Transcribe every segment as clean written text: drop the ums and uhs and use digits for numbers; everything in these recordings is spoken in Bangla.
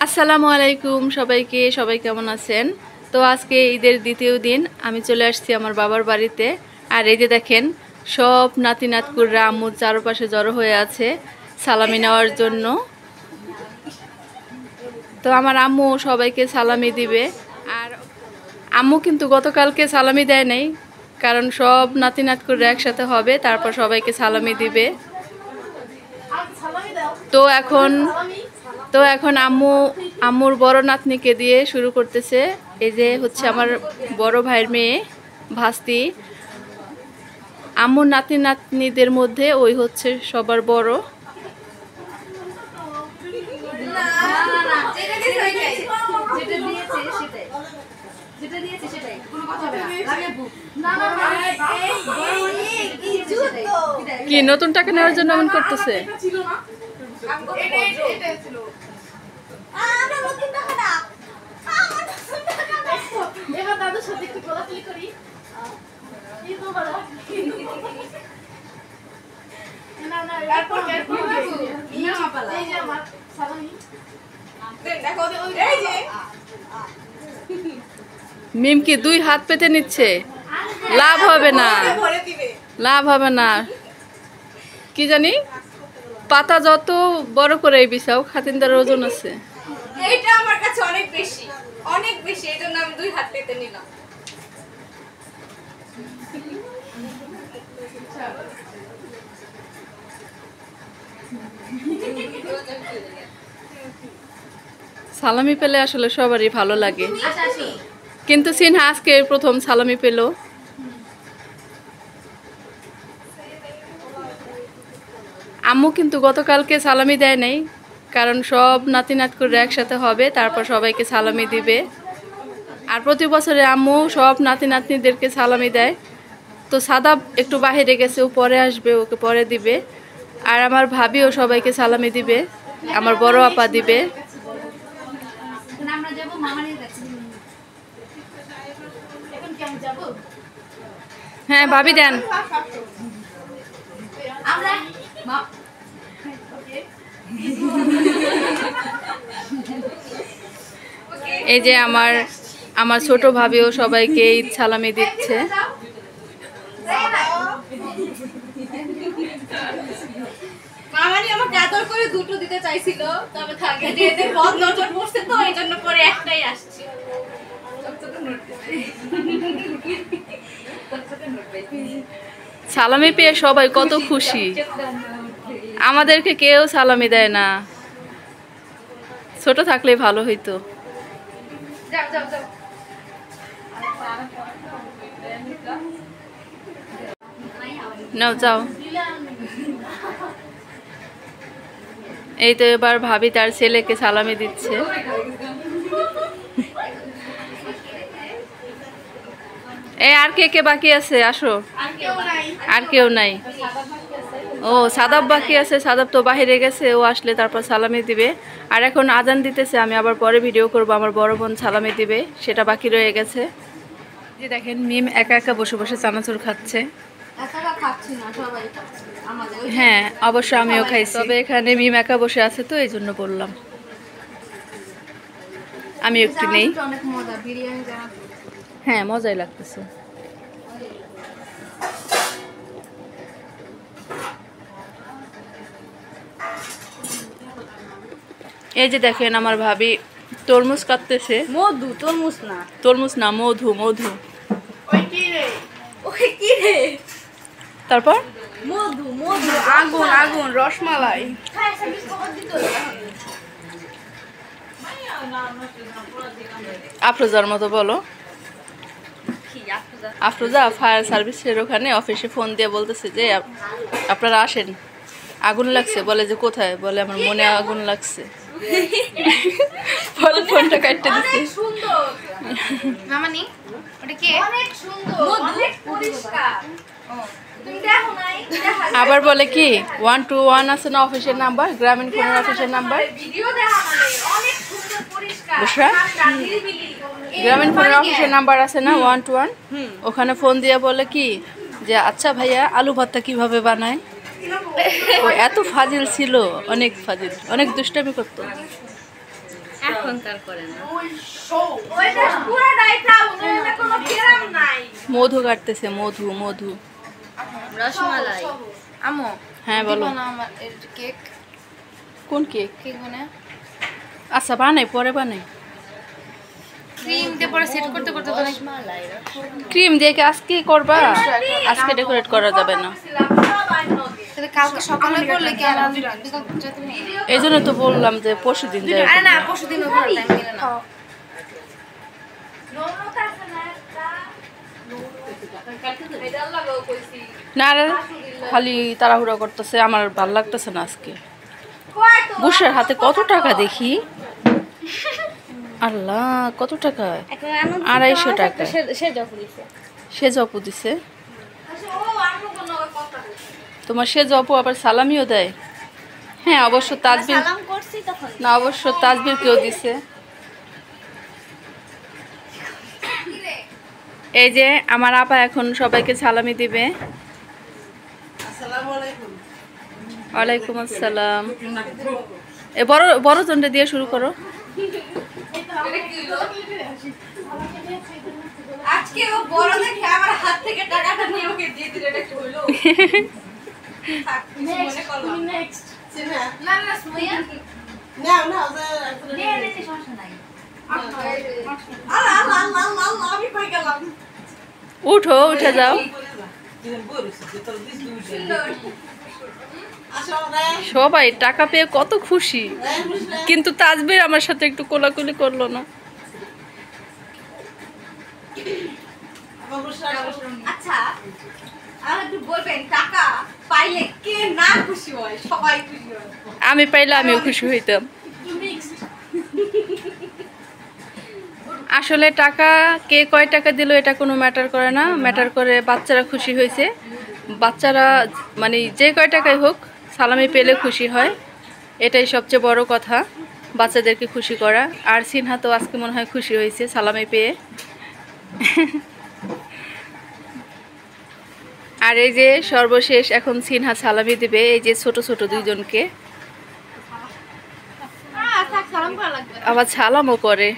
আসসালামু আলাইকুম সবাইকে, সবাই কেমন আছেন? তো আজকে ঈদের দ্বিতীয় দিন আমি চলে আসছি আমার বাবার বাড়িতে। আর এই যে দেখেন সব নাতি নাতকুররা আম্মুর চারপাশে জড়ো হয়ে আছে সালামি নেওয়ার জন্য। তো আমার আম্মু সবাইকে সালামি দিবে। আর আম্মু কিন্তু গতকালকে সালামি দেয় নাই, কারণ সব নাতি নাতকুররা একসাথে হবে, তারপর সবাইকে সালামি দিবে। তো এখন আম্মুর বড় নাতনিকে দিয়ে শুরু করতেছে। এই যে হচ্ছে আমার বড় ভাইয়ের মেয়ে ভাস্তি। আম্মুর নাতি নাতনিদের মধ্যে ওই হচ্ছে সবার বড়। কি নতুন টাকা নেওয়ার জন্য এমন করতেছে? মিম কি 2 হাত পেতে নিচ্ছে? লাভ হবে না, লাভ হবে না। কি জানি পাতা যত বড় করে বিছাও, খাতিনদার ওজন আছে। এইটা আমার কাছে অনেক বেশি, অনেক বেশি, এই জন্য আমি 2 হাত পেতে নিলাম। সালামি পেলে আসলে সবারই ভালো লাগে, কিন্তু সিনহা আজকে প্রথম সালামি পেল। আম্মু কিন্তু গতকালকে সালামি দেয় নাই, কারণ সব নাতি নাতকুররা একসাথে হবে, তারপর সবাইকে সালামি দিবে। আর প্রতি বছরে আম্মু সব নাতি নাতনিদেরকে সালামি দেয়। তো সাদাব একটু বাহিরে গেছে, ও পরে আসবে, ওকে পরে দিবে। আর আমার ভাবিও সবাইকে সালামি দিবে, আমার বড় আপা দিবে। হ্যাঁ ভাবি দেন। এই যে আমার ছোট ভাবিও সবাইকে ঈদ সালামি দিচ্ছে। মামানি আমাকে আদর করে দুটো দিতে চাইছিল, তবে থাকে যে এদের বদ নজর পড়ছে, তো এই জন্য পরে একটাই আসছে। সালামি পেয়ে সবাই কত খুশি। আমাদেরকে কেউ সালামি দেয় না, ছোট থাকলে ভালো হইতো। নাও যাও। এই তো এবার ভাবি তার ছেলেকে সালামি দিচ্ছে। এই আর কে কে বাকি আছে? আসো। আর কেউ নাই? ও সাদাব বাকি আছে, সাদাব তো বাহিরে গেছে, ও আসলে তারপর সালামি দিবে। আর এখন আজান দিতেছে, আমি আবার পরে ভিডিও করব, আমার বড় বোন সালামি দিবে, সেটা বাকি রয়ে গেছে। যে দেখেন মিম একা একা বসে বসে চানাচুর খাচ্ছে। হ্যাঁ অবশ্য আমিও খাইছি, তবে এখানে মিম একা বসে আছে তো এই জন্য বললাম। আমি একটু নেই। হ্যাঁ মজাই লাগতেছে। এই যে দেখেন আমার ভাবি তরমুজ কাটতেছে। মধু, তরমুজ না, তরমুজ না, মধু। মধু ওই কি রে? তারপর মধু, আগুন, আগুন, রসমালাই। আফরোজার মতো বলো। আফরোজা ফায়ার সার্ভিসের ওখানে অফিসে ফোন দিয়ে বলতেছে যে আপনারা আসেন, আগুন লাগছে। বলে যে কোথায়? বলে আমার মনে আগুন লাগছে। বলে ফোনটা কাটতে দিচ্ছে। আবার বলে কি 121 আছে না অফিসের নাম্বার, গ্রামীণ ফোনের অফিসের নাম্বার। বুঝরা গ্রামীণ ফোনের অফিসের নাম্বার আছে না 121, ওখানে ফোন দিয়ে বলে কি যে আচ্ছা ভাইয়া আলু ভর্তা কিভাবে বানায়। ও এত ফাজিল ছিল, অনেক ফাজিল, অনেক দুষ্টামি করতো। এখনকার করে না ওইটা পুরোটাই খাবো না কোনো কেরাম নাই মধু কাটতেছে, মধু মধু। রসমালাই আমো হ্যাঁ বলো। আমার কেক কোন কেক? কেক মানে আচ্ছা বানাই, পরে বানাই। ক্রিম দিয়ে পরে সেট করতে করতে তো রসমালাই ক্রিম দিয়ে কি আজকে করবা? আজকে ডেকোরেট করা যাবে না। তাহলে কালকে সকালে করলে কি আর এই জন্য তো বললাম যে পরশু দিন যাই। আরে না পরশুদিন ওভার টাইম মিলে না না রে, খালি তাড়াহুড়া করতেছে, আমার ভাল লাগতেছে না আজকে। বুসের হাতে কত টাকা দেখি, আল্লাহ কত টাকা? 250 টাকা। সে জপু দিছে তোমার, সে জপু আবার সালামিও দেয়। হ্যাঁ অবশ্য তাজবির না, অবশ্য তাজবির কেউ দিছে। এই যে আমার আপা এখন সবাইকে সালামি দিবে। ওয়ালাইকুম আসসালাম। এ বড় বড় জনটা দিয়ে শুরু করো। আজকে ও বড় দেখে আমার হাত থেকে টাকাটা নিয়ে ওকে দিয়ে দিলে, এটা কি হলো? নেক্সট না না সুমাইয়া সমস্যা নাই। আল্লাহ আমি কই গেলাম? উঠো, উঠে যাও। সবাই টাকা পেয়ে কত খুশি, কিন্তু তাজবির আমার সাথে একটু কোলাকুলি করলো না। আচ্ছা আর একটু বলবেন, টাকা পাইলে কে না খুশি হয়? সবাই খুশি হয়। আমি পাইলে আমিও খুশি হইতাম। আসলে টাকা কে কয় টাকা দিল এটা কোনো ম্যাটার করে না, ম্যাটার করে বাচ্চারা খুশি হয়েছে। বাচ্চারা মানে যে কয় টাকাই হোক সালামি পেলে খুশি হয়, এটাই সবচেয়ে বড় কথা, বাচ্চাদেরকে খুশি করা। আর সিনহা তো আজকে মনে হয় খুশি হয়েছে সালামি পেয়ে। আর এই যে সর্বশেষ এখন সিনহা সালামি দিবে এই যে ছোট ছোট দুইজনকে, আবার সালামও করে।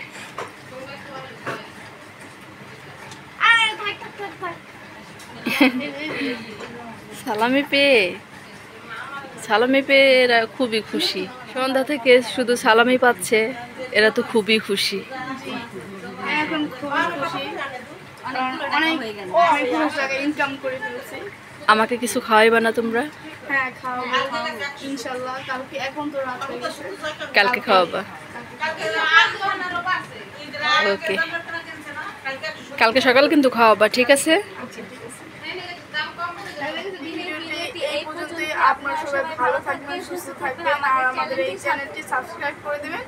সালামি পেয়ে এরা খুবই খুশি। সন্ধ্যা থেকে শুধু সালামি পাচ্ছে, এরা তো খুবই খুশি। এখন খুবই খুশি, অনেক টাকা ইনকাম করে ফেলেছি। আমাকে কিছু খাওয়াইবা না তোমরা? হ্যাঁ খাওয়াবো ইনশাল্লাহ কালকে, এখন তো রাত হয়ে গেছে। কালকে খাওয়াবা? ওকে, কালকে সকাল কিন্তু খাওয়াবা, ঠিক আছে? এই পর্যন্তই। আপনারা সবাই ভালো থাকবেন, সুস্থ থাকবেন, আর আমাদের এই চ্যানেলটি সাবস্ক্রাইব করে দেবেন।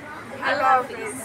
আল্লাহ হাফেজ।